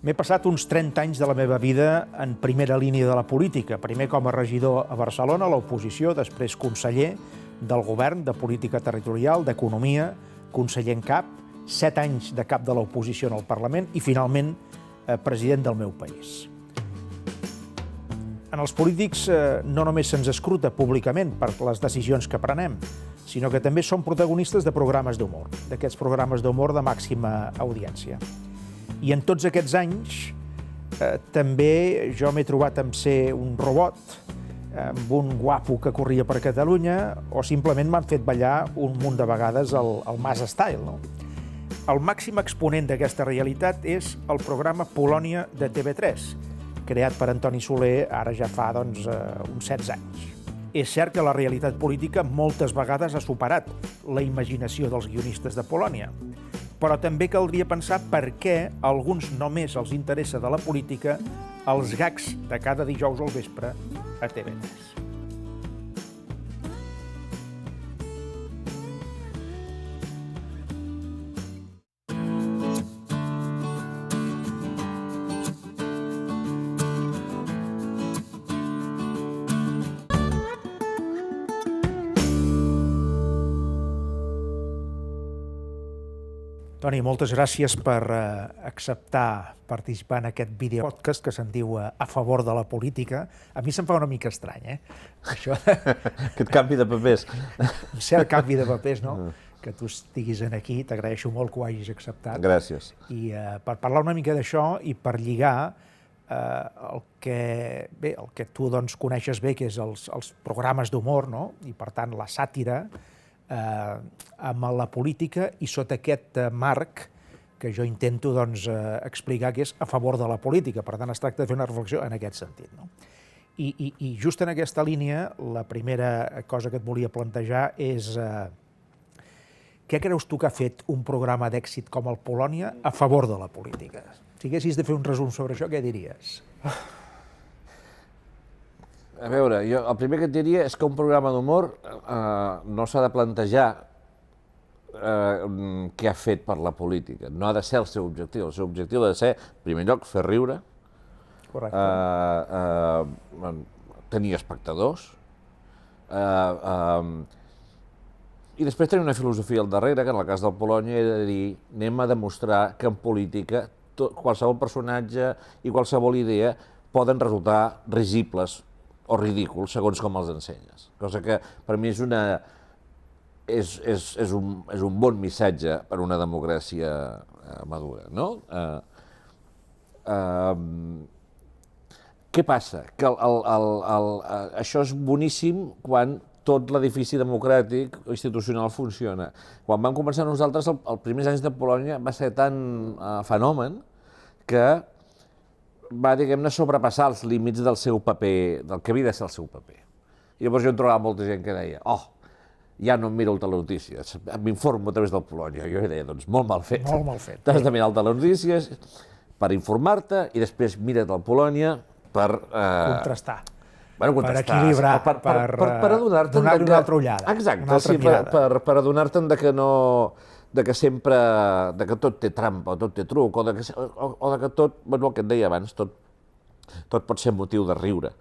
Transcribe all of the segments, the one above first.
M'he passat uns 30 anys de la meva vida en primera línia de la política, primer com a regidor a Barcelona, a l'oposició, després conseller del govern, de política territorial, d'economia, conseller en cap, 7 anys de cap de l'oposició en el Parlament i, finalment, president del meu país. En els polítics no només se'ns escruta públicament per les decisions que prenem, sinó que també som protagonistes de programes d'humor, d'aquests programes d'humor de màxima audiència. I en tots aquests anys també jo m'he trobat amb ser un robot, amb un guapo que corria per Catalunya, o simplement m'han fet ballar un munt de vegades el Mas Style, no? El màxim exponent d'aquesta realitat és el programa Polònia de TV3, creat per Antoni Soler ara ja fa uns 16 anys. És cert que la realitat política moltes vegades ha superat la imaginació dels guionistes de Polònia, però també caldria pensar per què a alguns només els interessa de la política els gags de cada dijous al vespre a TV3. Toni, moltes gràcies per acceptar participar en aquest videopodcast que se'n diu A favor de la política. A mi se'm fa una mica estrany, Això... Aquest canvi de papers. Un cert canvi de papers, no? Que tu estiguis aquí, t'agraeixo molt que ho hagis acceptat. Gràcies. I per parlar una mica d'això i per lligar el que tu coneixes bé, que és els programes d'humor, no? I per tant la sàtira, amb la política i sota aquest marc que jo intento explicar que és a favor de la política. Per tant, es tracta de fer una reflexió en aquest sentit, no? I just en aquesta línia, la primera cosa que et volia plantejar és què creus tu que ha fet un programa d'èxit com el Polònia a favor de la política? Si haguessis de fer un resum sobre això, què diries? A veure, jo el primer que et diria és que un programa d'humor no s'ha de plantejar què ha fet per la política. No ha de ser el seu objectiu. El seu objectiu ha de ser, en primer lloc, fer riure, tenir espectadors, i després tenir una filosofia al darrere, que en el cas del Polònia era de dir anem a demostrar que en política qualsevol personatge i qualsevol idea poden resultar risibles o ridículs, segons com els ensenyes. Cosa que per mi és un bon missatge per a una democràcia madura, no? Què passa? Que això és boníssim quan tot l'edifici democràtic o institucional funciona. Quan vam començar nosaltres, els primers anys de Polònia va ser tan fenomen que va, diguem-ne, sobrepassar els límits del seu paper, del que havia de ser el seu paper. I llavors jo em trobava molta gent que deia ja no em miro el telenotícies, m'informo a través del Polònia. Jo deia, doncs molt mal fet. Molt mal fet. T'has de mirar el telenotícies per informar-te i després mira't el Polònia per... Contrastar. Bueno, contrastar. Per equilibrar, per adonar-te'n donar-hi una altra ullada. Exacte, sí, per adonar-te'n que no... que sempre, que tot té trampa, o tot té truc, o que tot, bueno, el que et deia abans, tot pot ser motiu de riure,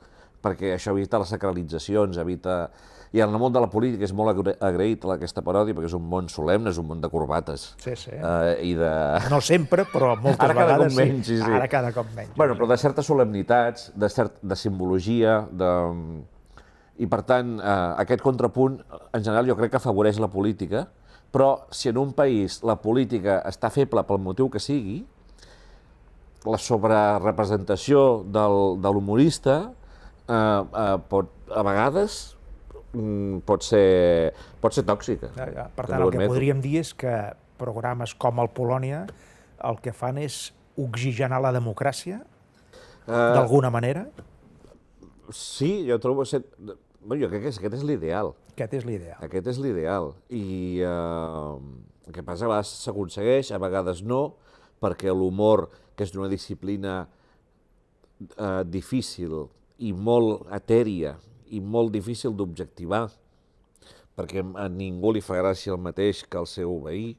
perquè això evita les sacralitzacions, evita... I en el món de la política és molt agraït aquesta paròdia, perquè és un món solemne, és un món de corbates. Sí, sí. I de... No sempre, però moltes vegades sí. Ara cada cop menys. Bueno, però de certes solemnitats, de simbologia, i per tant, aquest contrapunt, en general, jo crec que afavoreix la política, però si en un país la política està feble pel motiu que sigui, la sobrerepresentació de l'humorista a vegades pot ser tòxica. Per tant, el que podríem dir és que programes com el Polònia el que fan és oxigenar la democràcia, d'alguna manera? Sí, jo trobo... Jo crec que aquest és l'ideal. Aquest és l'ideal. Aquest és l'ideal. I el que passa, a vegades s'aconsegueix, a vegades no, perquè l'humor, que és una disciplina difícil i molt etèria i molt difícil d'objectivar, perquè a ningú li fa gràcia el mateix que el seu veí,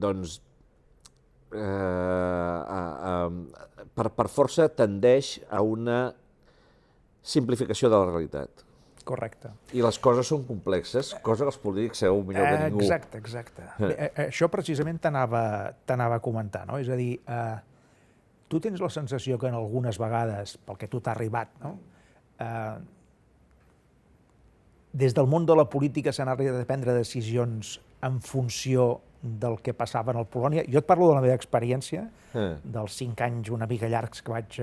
doncs, per força tendeix a una simplificació de la realitat. Correcte. I les coses són complexes, cosa que els polítics sabeu millor que ningú. Exacte. Bé, això precisament t'anava a comentar, no? És a dir, tu tens la sensació que en algunes vegades, pel que tu t'ha arribat, no? Des del món de la política s'han arribat a prendre decisions en funció del que passava en el Polònia. Jo et parlo de la meva experiència, dels 5 anys una mica llargs que vaig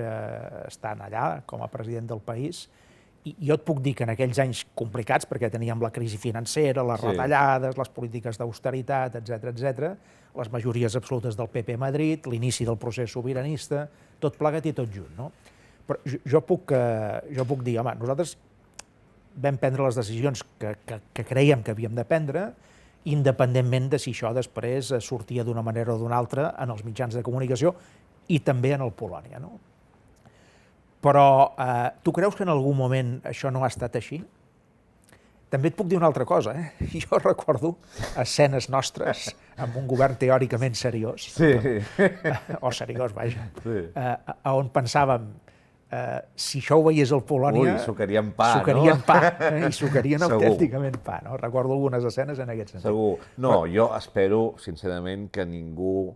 estar allà com a president del país, i jo et puc dir que en aquells anys complicats, perquè teníem la crisi financera, les retallades, les polítiques d'austeritat, etc., les majories absolutes del PP a Madrid, l'inici del procés sobiranista, tot plegat i tot junt, no? Però jo puc dir, home, nosaltres vam prendre les decisions que creiem que havíem de prendre, independentment de si això després sortia d'una manera o d'una altra en els mitjans de comunicació i també en el Polònia, no? Però tu creus que en algun moment això no ha estat així? També et puc dir una altra cosa, Jo recordo escenes nostres amb un govern teòricament seriós, o seriós, vaja, on pensàvem, si això ho veiés el Polònia... Ui, sucarien pa, no? Sucarien pa, i sucarien autènticament pa, no? Recordo algunes escenes en aquest sentit. Segur. No, jo espero, sincerament, que ningú...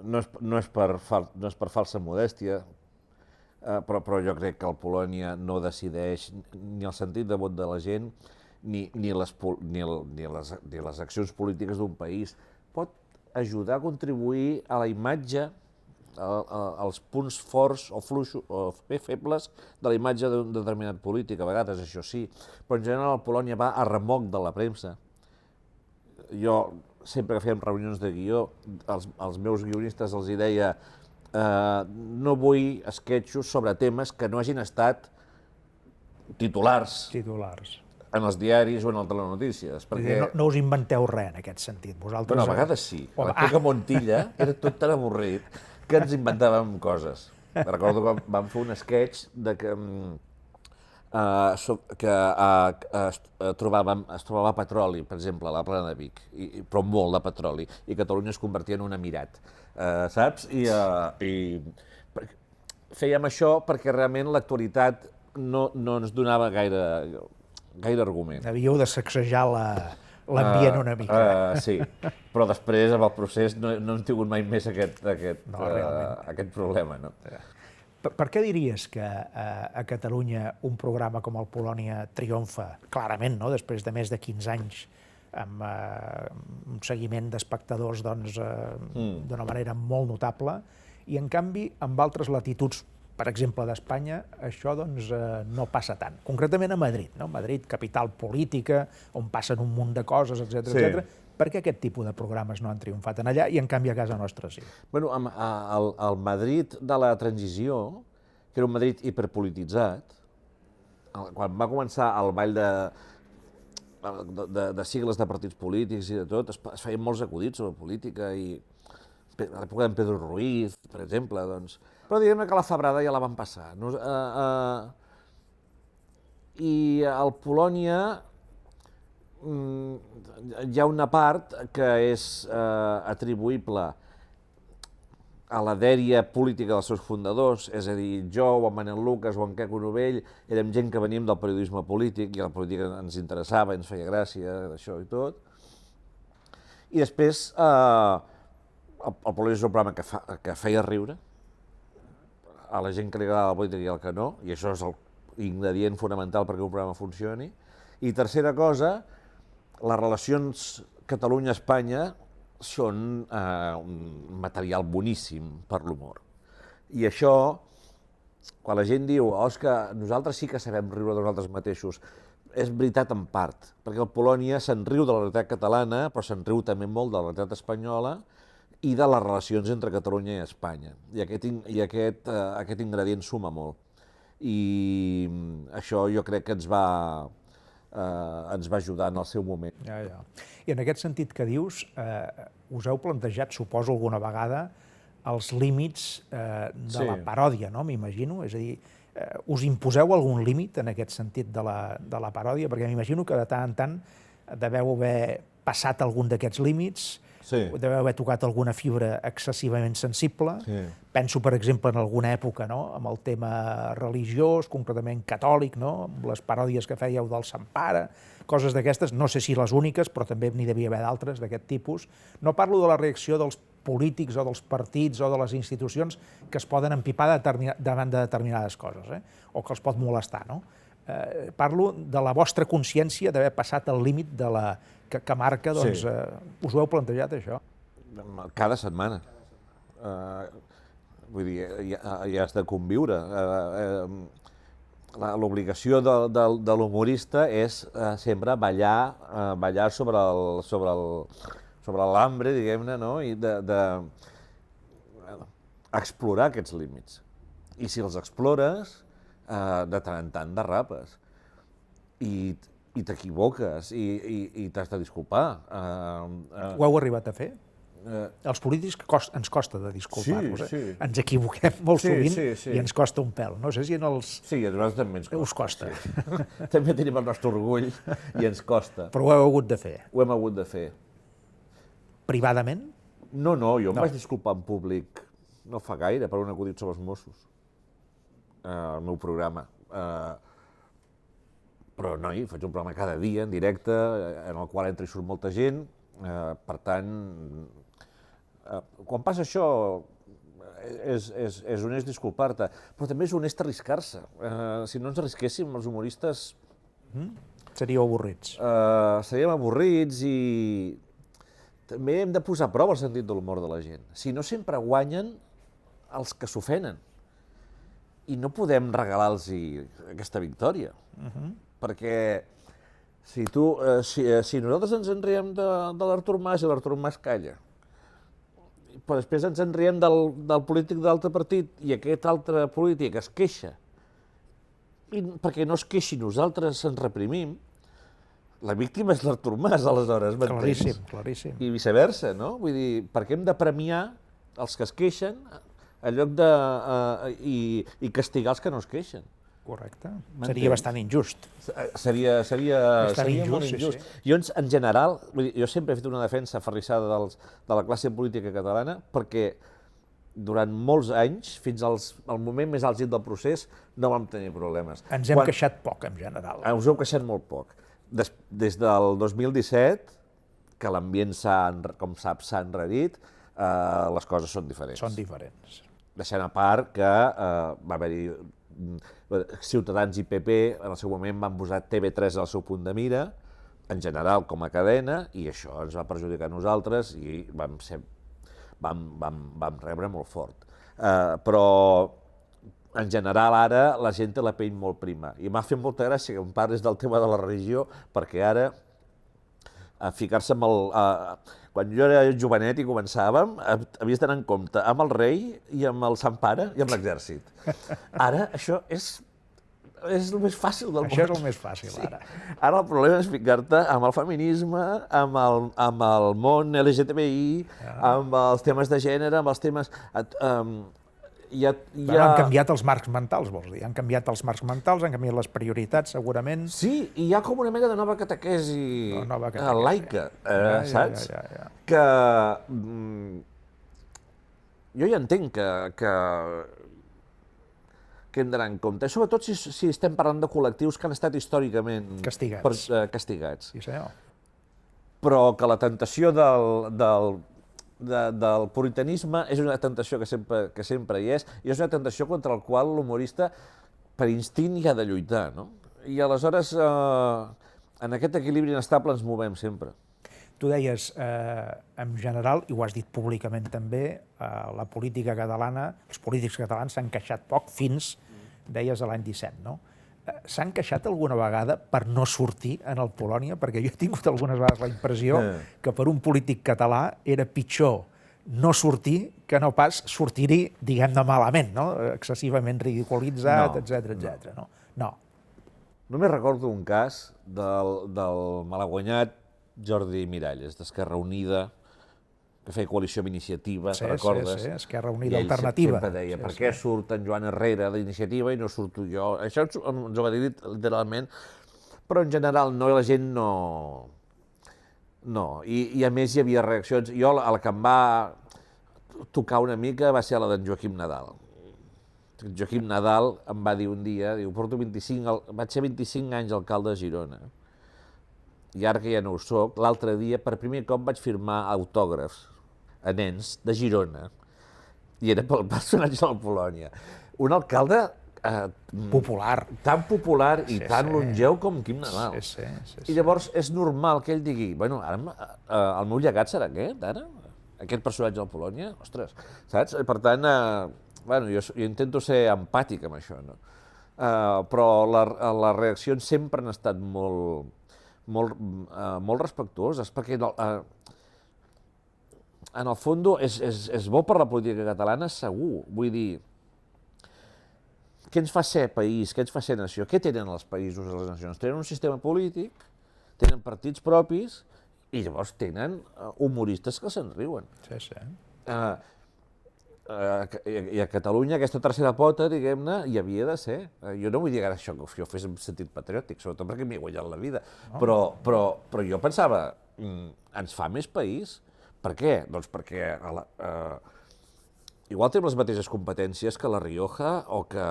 No és per falsa modèstia, però jo crec que el Polònia no decideix ni el sentit de vot de la gent ni les accions polítiques d'un país. Pot ajudar a contribuir a la imatge, als punts forts o fluixos o febles de la imatge d'un determinat polític. A vegades això sí, però en general el Polònia va a remolc de la premsa. Jo sempre que fèiem reunions de guió, als meus guionistes els deia no vull esquetxos sobre temes que no hagin estat titulars en els diaris o en el telenotícies. No us inventeu res en aquest sentit. Bueno, a vegades sí. L'època Montilla era tot tan avorrit que ens inventàvem coses. Recordo que vam fer un esquetx que es trobava petroli, per exemple, a la plana de Vic, però molt de petroli, i Catalunya es convertia en un emirat, saps? I fèiem això perquè realment l'actualitat no ens donava gaire argument. Havíeu de sacsejar l'ambient una mica. Sí, però després, amb el procés, no hem tingut mai més aquest problema, no? Per què diries que a Catalunya un programa com el Polònia triomfa clarament, no? Després de més de 15 anys amb un seguiment d'espectadors d'una manera molt notable, i en canvi amb altres latituds, per exemple d'Espanya, això no passa tant. Concretament a Madrid, no? Madrid, capital política, on passen un munt de coses, etc. Per què aquest tipus de programes no han triomfat en allà i en canvi a casa nostra sí? Bueno, el Madrid de la transició, que era un Madrid hiperpolititzat, quan va començar el ball de sigles de partits polítics i de tot, es feien molts acudits sobre política, i a l'època d'en Pedro Ruiz, per exemple, doncs... Però diguem que la febrada ja la van passar. I al Polònia hi ha una part que és atribuïble a la dèria política dels seus fundadors, és a dir, jo o en Manel Lucas o en Queco Novell érem gent que veníem del periodisme polític i la política ens interessava, ens feia gràcia, això i tot. I després el Polònia és un programa que feia riure a la gent que li agrada la política i al que no, i això és l'ingredient fonamental perquè un programa funcioni. I tercera cosa, les relacions Catalunya-Espanya són un material boníssim per l'humor. I això, quan la gent diu és que nosaltres sí que sabem riure de nosaltres mateixos, és veritat en part, perquè el Polònia se'n riu de la realitat catalana, però se'n riu també molt de la realitat espanyola i de les relacions entre Catalunya i Espanya. I aquest ingredient suma molt. I això jo crec que ens va ajudar en el seu moment. I en aquest sentit que dius, us heu plantejat, suposo, alguna vegada, els límits de la paròdia, no? M'imagino. És a dir, us imposeu algun límit en aquest sentit de la paròdia? Perquè m'imagino que de tant en tant deveu haver passat algun d'aquests límits, deu haver tocat alguna fibra excessivament sensible. Penso, per exemple, en alguna època, amb el tema religiós, concretament catòlic, amb les paròdies que fèieu del Sant Pare, coses d'aquestes, no sé si les úniques, però també n'hi devia haver d'altres d'aquest tipus. No parlo de la reacció dels polítics o dels partits o de les institucions que es poden empipar davant de determinades coses, o que els pot molestar, Parlo de la vostra consciència d'haver passat el límit que marca, doncs, us ho heu plantejat, això? Cada setmana. Vull dir, ja has de conviure. L'obligació de l'humorista és sempre ballar sobre l'hambre, diguem-ne, i d'explorar aquests límits. I si els explores, de tant en tant derrapes i t'equivoques i t'has de disculpar. Ho heu arribat a fer? Els polítics ens costa de disculpar-nos. Ens equivoquem molt sovint i ens costa un pèl. No sé si en els... Sí, a nosaltres també ens costa. Us costa. També tenim el nostre orgull i ens costa. Però ho heu hagut de fer? Ho hem hagut de fer. Privadament? No, jo em vaig disculpar en públic no fa gaire per un acudit sobre els Mossos. El meu programa. Però, noi, faig un programa cada dia, en directe, en el qual entra i surt molta gent. Per tant, quan passa això, és honest disculpar-te, però també és honest arriscar-se. Si no ens arrisquéssim, els humoristes... Seríeu avorrits. Seríem avorrits i també hem de posar a prova el sentit de l'humor de la gent. Si no, sempre guanyen els que s'ofenen. I no podem regalar-los aquesta victòria, perquè si nosaltres ens enriem de l'Artur Mas i l'Artur Mas calla, però després ens enriem del polític d'altre partit i aquest altre polític es queixa, i perquè no es queixi nosaltres ens reprimim, la víctima és l'Artur Mas, aleshores, m'entens? Claríssim. I viceversa, no? Vull dir, perquè hem de premiar els que es queixen en lloc de... i castigar els que no es queixen. Correcte. Seria bastant injust. Seria molt injust. Sí. Jo, en general, jo sempre he fet una defensa aferrissada de la classe política catalana perquè durant molts anys, fins al moment més àlgid del procés, no vam tenir problemes. Ens hem queixat poc, en general. Us heu queixat molt poc. Des del 2017, que l'ambient, com saps, s'ha enrarit, les coses són diferents. Són diferents. Deixant a part que va haver-hi Ciutadans i PP, en el seu moment van posar TV3 al seu punt de mira, en general com a cadena, i això ens va perjudicar a nosaltres i vam rebre molt fort. Però en general ara la gent té la pell molt prima i m'ha fet molta gràcia que em parles del tema de la religió, perquè ara ficar-se amb el... Quan jo era jovenet i començàvem, havies d'anar en compte amb el rei i amb el Sant Pare i amb l'exèrcit. Ara això és el més fàcil del món. Això és el més fàcil, ara. Ara el problema és ficar-te amb el feminisme, amb el món LGTBI, amb els temes de gènere, amb els temes... Han canviat els marcs mentals, vols dir? Han canviat els marcs mentals, han canviat les prioritats, segurament. Sí, i hi ha com una mena de nova catequesi laica, saps? Que jo ja entenc que hem d'anar en compte, sobretot si estem parlant de col·lectius que han estat històricament castigats. Sí, senyor. Però que la tentació del puritanisme és una tentació que sempre hi és, i és una tentació contra la qual l'humorista per instint hi ha de lluitar, no? I aleshores, en aquest equilibri inestable ens movem sempre. Tu deies, en general, i ho has dit públicament també, la política catalana, els polítics catalans s'han queixat poc fins, deies, a l'any 17, no? S'han queixat alguna vegada per no sortir en el Polònia? Perquè jo he tingut algunes vegades la impressió que per un polític català era pitjor no sortir que no pas sortir-hi, diguem-ne, malament, no? Excessivament ridiculitzat, etc. No. Només recordo un cas del malaguanyat Jordi Miralles, d'Esquerra Unida, que feia coalició amb Iniciativa, te'n recordes? Sí, Esquerra Unida Alternativa. Sempre deia, per què surt en Joan Herrera d'Iniciativa i no surto jo? Això ens ho va dir literalment, però en general la gent no No, i a més hi havia reaccions. Jo, el que em va tocar una mica va ser la d'en Joaquim Nadal. Joaquim Nadal em va dir un dia, diu, vaig ser 25 anys alcalde de Girona, i ara que ja no ho soc, l'altre dia per primer cop vaig firmar autògrafs a nens de Girona, i era pel personatge de la Polònia. Un alcalde Popular. tan popular i tan longeu com Quim Nadal. Sí. I llavors és normal que ell digui, bueno, ara el meu llegat serà aquest, ara? Aquest personatge de la Polònia? Ostres, saps? Per tant, bueno, jo intento ser empàtic amb això, no? Però les reaccions sempre han estat molt respectuoses, perquè en el fons és bo per la política catalana, segur. Vull dir, què ens fa ser país, què ens fa ser nació? Què tenen els països i les nacions? Tenen un sistema polític, tenen partits propis i llavors tenen humoristes que se'n riuen. Sí. I a Catalunya aquesta tercera pota, diguem-ne, hi havia de ser. Jo no vull dir ara això que jo fes en sentit patriòtic, sobretot perquè m'he guanyat la vida, però jo pensava, ens fa més país? Per què? Doncs perquè igual té les mateixes competències que la Rioja o que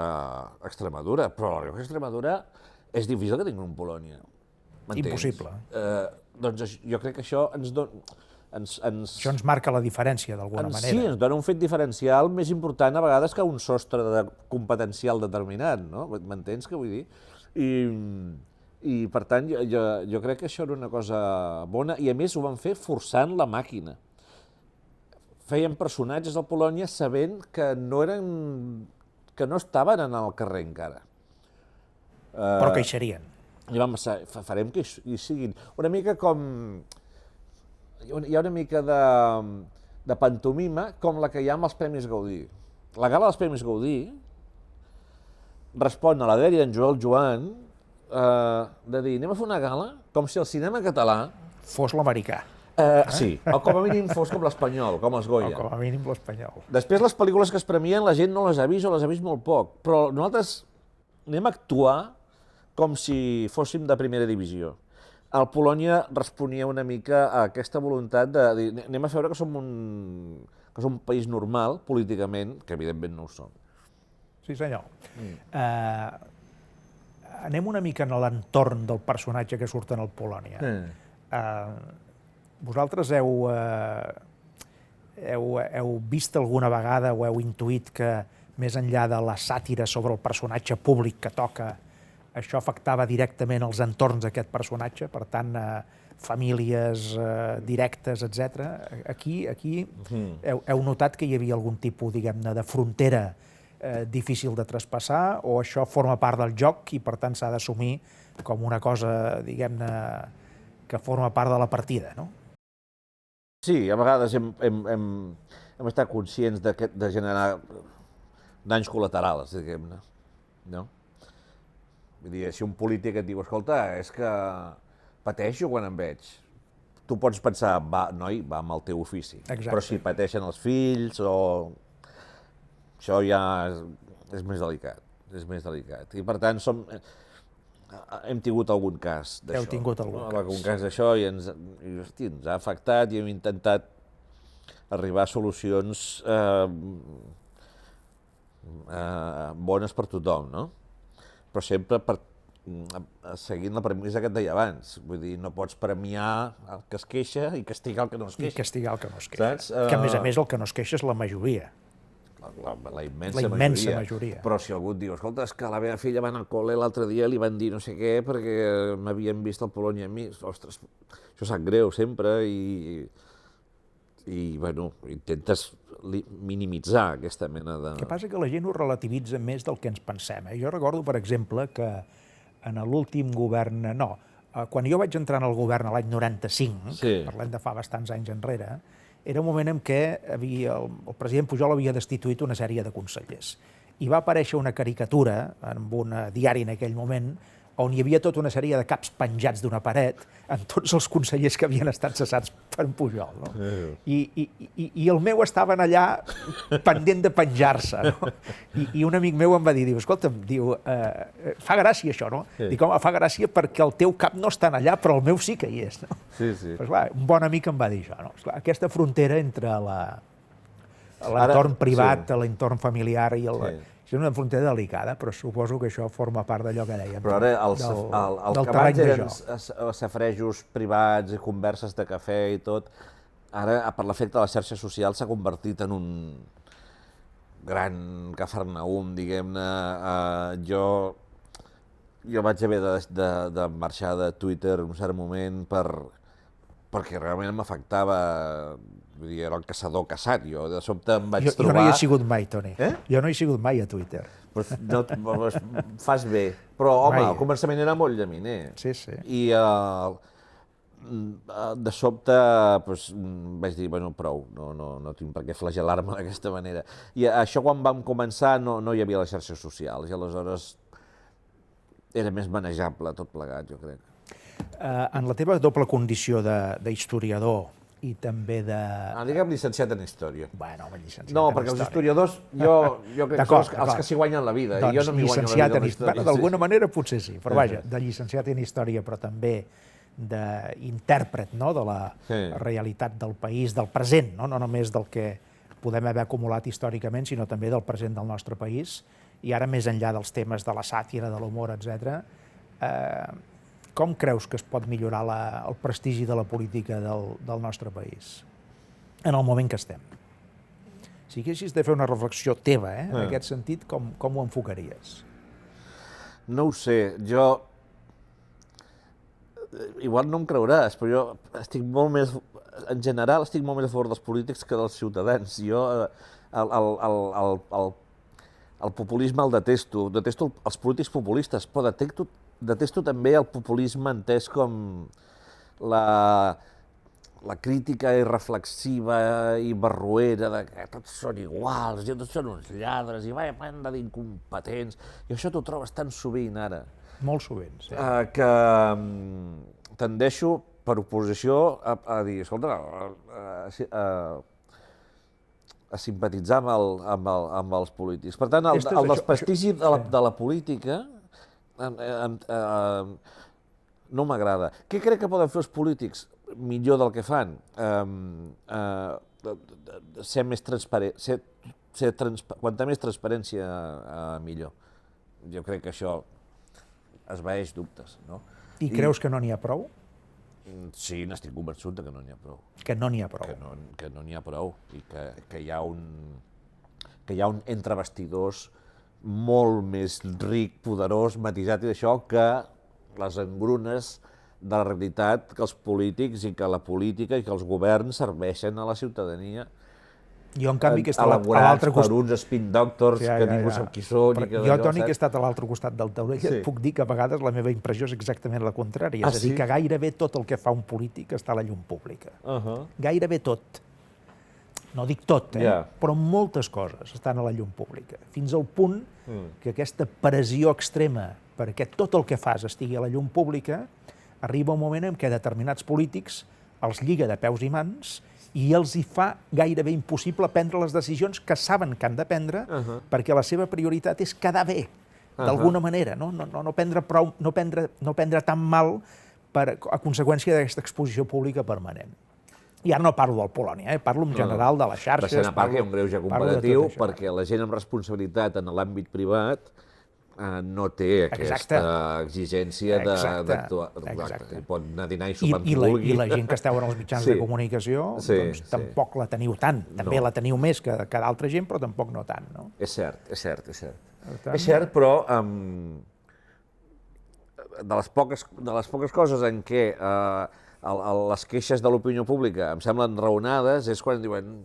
Extremadura, però la Rioja i Extremadura és difícil que tinguin un Polònia. Impossible. Doncs jo crec que això ens dona... Això ens marca la diferència, d'alguna manera. Sí, ens dona un fet diferencial més important a vegades que un sostre competencial determinat, no? M'entens què vull dir? I per tant, jo crec que això era una cosa bona, i a més ho van fer forçant la màquina. Feien personatges a Polònia sabent que no estaven en el carrer encara. Però que hi serien. I vam pensar, farem que hi siguin. Una mica com... Hi ha una mica de pantomima com la que hi ha amb els Premis Gaudí. La gala dels Premis Gaudí respon a la dèria d'en Joel Joan de dir, anem a fer una gala com si el cinema català fos l'americà. Sí, o com a mínim fos com l'espanyol, com els Goya. O com a mínim l'espanyol. Després les pel·lícules que es premien la gent no les ha vist o les ha vist molt poc, però nosaltres anem a actuar com si fóssim de primera divisió. El Polònia responia una mica a aquesta voluntat de dir, anem a veure que som un país normal políticament, que evidentment no ho som. Sí, senyor. Anem una mica en l'entorn del personatge que surt en el Polònia. Vosaltres heu vist alguna vegada o heu intuït que més enllà de la sàtira sobre el personatge públic que toca, això afectava directament els entorns d'aquest personatge, per tant, famílies directes, etc. Aquí heu notat que hi havia algun tipus, diguem-ne, de frontera difícil de traspassar, o això forma part del joc i, per tant, s'ha d'assumir com una cosa, diguem-ne, que forma part de la partida, no? Sí, a vegades hem estat conscients de generar danys col·laterals, diguem-ne, no? Vull dir, si un polític et diu, escolta, és que pateixo quan em veig, tu pots pensar, va, noi, va amb el teu ofici. Exacte. Però si pateixen els fills o... Això ja és més delicat, I per tant hem tingut algun cas d'això. Heu tingut algun cas d'això i ens ha afectat i hem intentat arribar a solucions bones per tothom, no? Però sempre seguint la premissa que et deia abans. Vull dir, no pots premiar el que es queixa i castigar el que no es queixa. I castigar el que no es queixa. Saps? Que, a més, el que no es queixa és la majoria. La immensa majoria. Però si algú et diu, escolta, és que la meva filla va anar al col·le l'altre dia i li van dir no sé què perquè m'havien vist al Polònia a mi, ostres, això sap greu sempre i bueno, intentes minimitzar aquesta mena de... El que passa que la gent ho relativitza més del que ens pensem. Jo recordo, per exemple, que en l'últim govern... No, quan jo vaig entrar en el govern l'any 95, parlem de fa bastants anys enrere, era un moment en què el president Pujol havia destituït una sèrie de consellers. I va aparèixer una caricatura en un diari en aquell moment, on on hi havia tota una sèrie de caps penjats d'una paret amb tots els consellers que havien estat cessats per en Pujol. No? I el meu estaven allà pendent de penjar-se. No? I un amic meu em va dir, escolta'm, fa gràcia això, no? Dic, home, fa gràcia perquè el teu cap no està allà, però el meu sí que hi és. No? Sí, sí. Pues, clar, un bon amic em va dir això. No? Esclar, aquesta frontera entre l'entorn privat, l'entorn familiar i el... Sí. És una frontera delicada, però suposo que això forma part d'allò que dèiem. Però ara el que abans eren safarejos privats i converses de cafè i tot, ara, per l'efecte de les xarxes socials, s'ha convertit en un gran cafarnaum, diguem-ne. Jo vaig haver de marxar de Twitter en un cert moment perquè realment m'afectava. Vull dir, era el caçador caçat, jo de sobte em vaig trobar... Jo no hi he sigut mai, Toni. Jo no hi he sigut mai a Twitter. Fas bé, però home, al començament era molt llaminer. Sí, sí. I de sobte vaig dir, bueno, prou, no tinc per què flagel·lar-me d'aquesta manera. I això quan vam començar no hi havia les xarxes socials i aleshores era més manejable tot plegat, jo crec. En la teva doble condició d'historiador i també de... Digue'm llicenciat en Història. Bueno, home, llicenciat en No, Història. perquè els historiadors, jo crec que són els que s'hi guanyen la vida, i jo no m'hi guanyo la vida en Història. D'alguna manera potser sí, però vaja, de llicenciat en Història, però també d'intèrpret de la realitat del país, del present, no només del que podem haver acumulat històricament, sinó també del present del nostre país, i ara més enllà dels temes de la sàtira, de l'humor, etc. Com creus que es pot millorar el prestigi de la política del nostre país en el moment que estem? Si haguessis de fer una reflexió teva, en aquest sentit, com ho enfocaries? No ho sé, jo... Igual no em creuràs, però jo estic molt més... En general estic molt més a favor dels polítics que dels ciutadans. Jo el populisme el detesto els polítics populistes, però detesto també el populisme entès com la crítica irreflexiva i barroera de que tots són iguals, i tots són uns lladres, i vaya banda d'incompetents. I això t'ho trobes tan sovint ara. Molt sovint, sí. Que tendeixo, per oposició, a dir, escolta, a simpatitzar amb els polítics. Per tant, el desprestigi de la política no m'agrada. Què crec que poden fer els polítics millor del que fan? Ser més transparent, quanta més transparència millor. Jo crec que això esvaeix dubtes, no? I creus que no n'hi ha prou? Sí, n'estic convençut que no n'hi ha prou. Que no n'hi ha prou. Que no n'hi ha prou i que hi ha un entrebastidors molt més ric, poderós, matisat i d'això que les engrunes de la realitat que els polítics i que la política i que els governs serveixen a la ciutadania. Jo, en canvi, que he estat elaborats per uns spin doctors que ningú sap qui són. Jo, Toni, que he estat a l'altre costat del taulell, et puc dir que a vegades la meva impressió és exactament la contrària. És a dir, que gairebé tot el que fa un polític està a la llum pública. Gairebé tot. No dic tot, però moltes coses estan a la llum pública. Fins al punt que aquesta pressió extrema perquè tot el que fas estigui a la llum pública, arriba un moment en què determinats polítics els lliga de peus i mans i els hi fa gairebé impossible prendre les decisions que saben que han de prendre perquè la seva prioritat és quedar bé, d'alguna manera, no prendre tan mal a conseqüència d'aquesta exposició pública permanent. I ara no parlo del Polònia, parlo en general de les xarxes. Passant a part que hi ha un greuge comparatiu perquè la gent amb responsabilitat en l'àmbit privat no té aquesta exigència d'actuar. Pot anar a dinar i sopar amb qui vulgui. I la gent que esteu en els mitjans de comunicació, doncs tampoc la teniu tant. També la teniu més que d'altra gent, però tampoc no tant. És cert, és cert. És cert, però de les poques coses en què les queixes de l'opinió pública em semblen raonades és quan diuen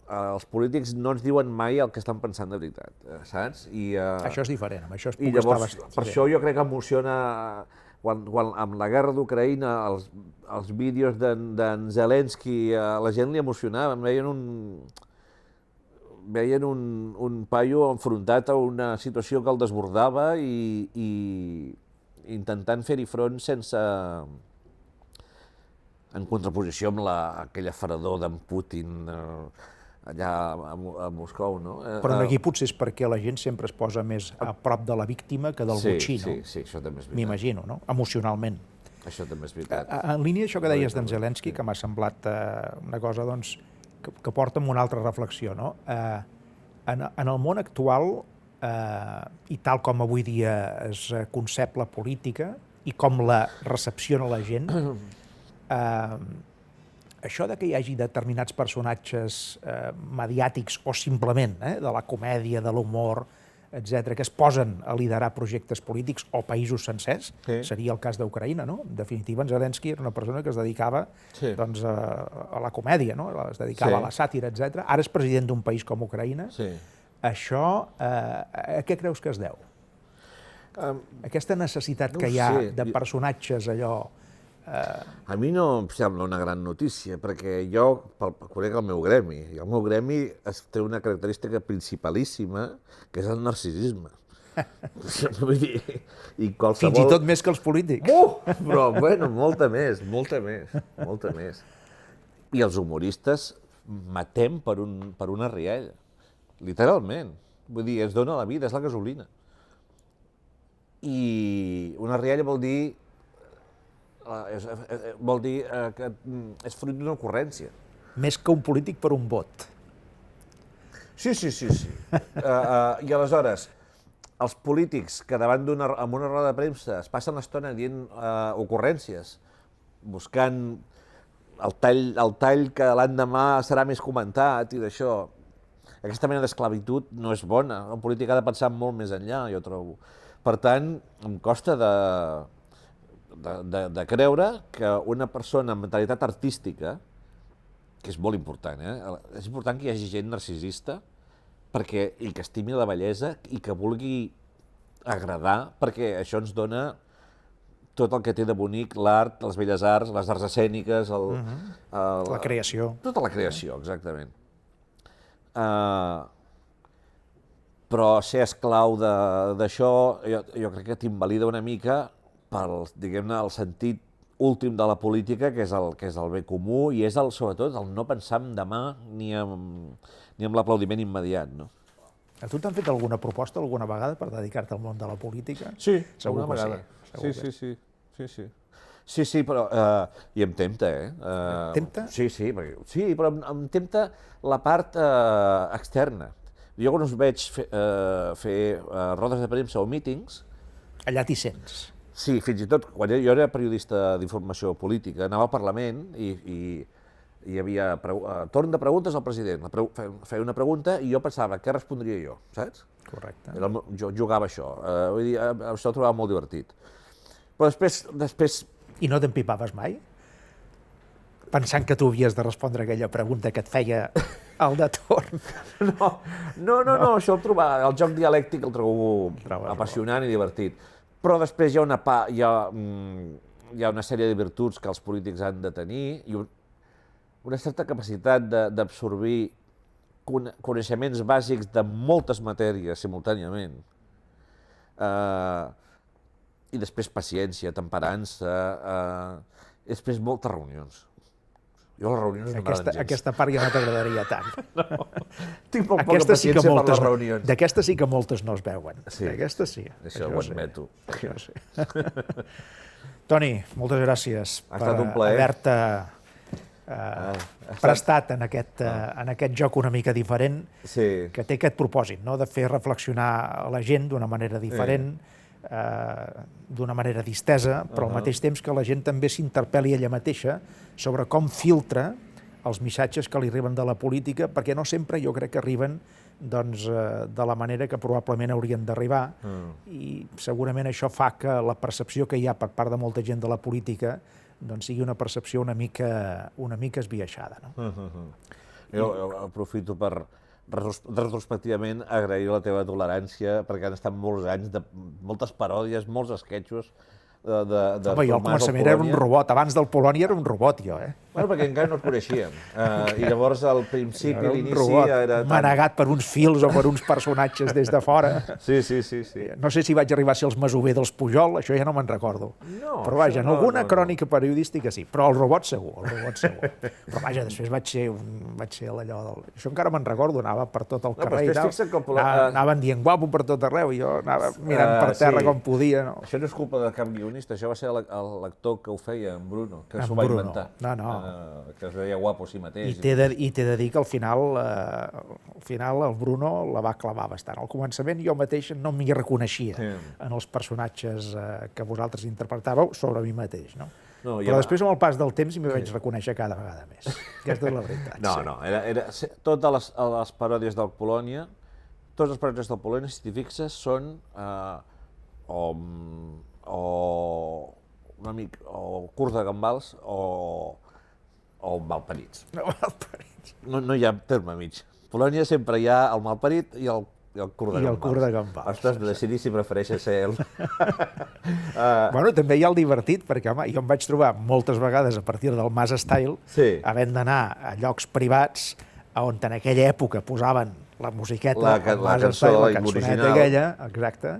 els polítics no ens diuen mai el que estan pensant de veritat, saps? Això és diferent, amb això es puc estar bastant. Per això jo crec que emociona, quan amb la guerra d'Ucraïna, els vídeos d'en Zelensky, la gent li emocionava, em veien veien un paio enfrontat a una situació que el desbordava i intentant fer-hi front sense... en contraposició amb aquella farador d'en Putin allà a Moscou, no? Però aquí potser és perquè la gent sempre es posa més a prop de la víctima que del botxí, no? Sí, això també és veritat. M'imagino, no? Emocionalment. Això també és veritat. En línia d'això que deies d'en Zelensky, que m'ha semblat una cosa doncs, que porta amb una altra reflexió, no? En el món actual, i tal com avui dia es concep la política i com la recepciona la gent, això de que hi hagi determinats personatges mediàtics o simplement de la comèdia, de l'humor, etc., que es posen a liderar projectes polítics o països sencers, seria el cas d'Ucraïna, no? En definitiva, en Zelensky era una persona que es dedicava doncs, a la comèdia, no? Es dedicava a la sàtira, etc. Ara és president d'un país com Ucraïna. Això, a què creus que es deu? Aquesta necessitat que hi ha de personatges allò... A mi no em sembla una gran notícia, perquè jo conec el meu gremi, i el meu gremi té una característica principalíssima, que és el narcisisme. I qualsevol... Fins i tot més que els polítics. Però, bueno, molta més. I els humoristes matem per una rialla, literalment. Vull dir, ens dona la vida, és la gasolina. I una rialla vol dir que és fruit d'una ocurrència. Més que un polític per un vot. Sí. I aleshores, els polítics que davant amb una roda de premsa es passen l'estona dient ocurrències, buscant el tall que l'endemà serà més comentat i d'això, aquesta mena d'esclavitud no és bona. El polític ha de pensar molt més enllà, jo trobo. Per tant, em costa de creure que una persona amb mentalitat artística, que és molt important, és important que hi hagi gent narcisista i que estimi la bellesa i que vulgui agradar, perquè això ens dona tot el que té de bonic l'art, les belles arts, les arts escèniques... La creació. Tota la creació, exactament. Però ser esclau d'això jo crec que t'invalida una mica pel, diguem-ne, el sentit últim de la política, que és el bé comú, i és, sobretot, el no pensar en demà ni en l'aplaudiment immediat, no? A tu t'han fet alguna proposta alguna vegada per dedicar-te al món de la política? Sí, segur alguna que vegada. Sí, però... I em tempta, Tempta? Sí, però em tempta la part externa. Jo quan us veig fer rodes de premsa o mítings... Allà t'hi sents. Sí, fins i tot, quan jo era periodista d'informació política, anava al Parlament i hi havia torn de preguntes al president. Feia una pregunta i jo pensava, què respondria jo, saps? Correcte. Jo jugava això, vull dir, això ho trobava molt divertit. Però després... I no t'empipaves mai? Pensant que tu havies de respondre aquella pregunta que et feia el de torn. No, això el joc dialèctic el trobo apassionant i divertit. Però després hi ha una sèrie de virtuts que els polítics han de tenir i una certa capacitat d'absorbir coneixements bàsics de moltes matèries simultàniament. I després paciència, temperança, després moltes reunions. Jo les reunions no m'agraden gens. Aquesta part ja no t'agradaria tant. Tinc molt poca paciència per les reunions. D'aquestes sí que moltes no es veuen. Sí, d'aquestes sí. Això ho admeto. Toni, moltes gràcies per haver-te prestat en aquest joc una mica diferent, que té aquest propòsit, de fer reflexionar la gent d'una manera diferent, d'una manera distesa, però al mateix temps que la gent també s'interpel·li ella mateixa sobre com filtra els missatges que li arriben de la política, perquè no sempre jo crec que arriben de la manera que probablement haurien d'arribar, i segurament això fa que la percepció que hi ha per part de molta gent de la política sigui una percepció una mica esbiaixada. Jo aprofito per retrospectivament agrair la teva tolerància, perquè han estat molts anys de moltes paròdies, molts esquetxos de Home, jo al començament era un robot, abans del Polònia era un robot, jo, Bueno, perquè encara no el coneixíem. I llavors al principi, Era un l'inici robot era tan... manegat per uns fils o per uns personatges des de fora. Sí. No sé si vaig arribar a ser els masover dels Pujol, això ja no me'n recordo. No, però vaja, en no, alguna no. crònica periodística sí, però el robot segur, Però vaja, després vaig ser allò del... Això encara me'n recordo, anava per tot el carrer i tal. Anaven dient guapo per tot arreu i jo anava mirant per terra com podia. No? Això no és culpa de cap guionista, això va ser l'actor que ho feia, en Bruno, que s'ho va inventar. Que es deia guapo a si mateix. I t'he de dir que al final el Bruno la va clavar bastant. Al començament jo mateix no m'hi reconeixia en els personatges que vosaltres interpretàveu sobre mi mateix, no? Però després, amb el pas del temps, m'hi vaig reconèixer cada vegada més. Aquesta és la veritat. Totes les paròdies del Polònia, totes les paròdies del Polònia, si t'hi fixes, són o curts de gambals o malparits. No hi ha terme mig. A Polònia sempre hi ha el malparit i el curt de gambals. Ostres, decidir si prefereixes ser ell. Bueno, també hi ha el divertit, perquè home, jo em vaig trobar moltes vegades a partir del Mas Style, havent d'anar a llocs privats on en aquella època posaven la musiqueta, el Mas Style, la cançoneta aquella, exacte,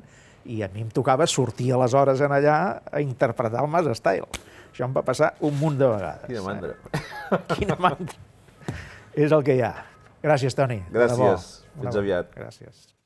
i a mi em tocava sortir aleshores en allà a interpretar el Mas Style. Això em va passar un munt de vegades. Quina mandra. Quina mandra. És el que hi ha. Gràcies, Toni. Gràcies. Fins aviat. Gràcies.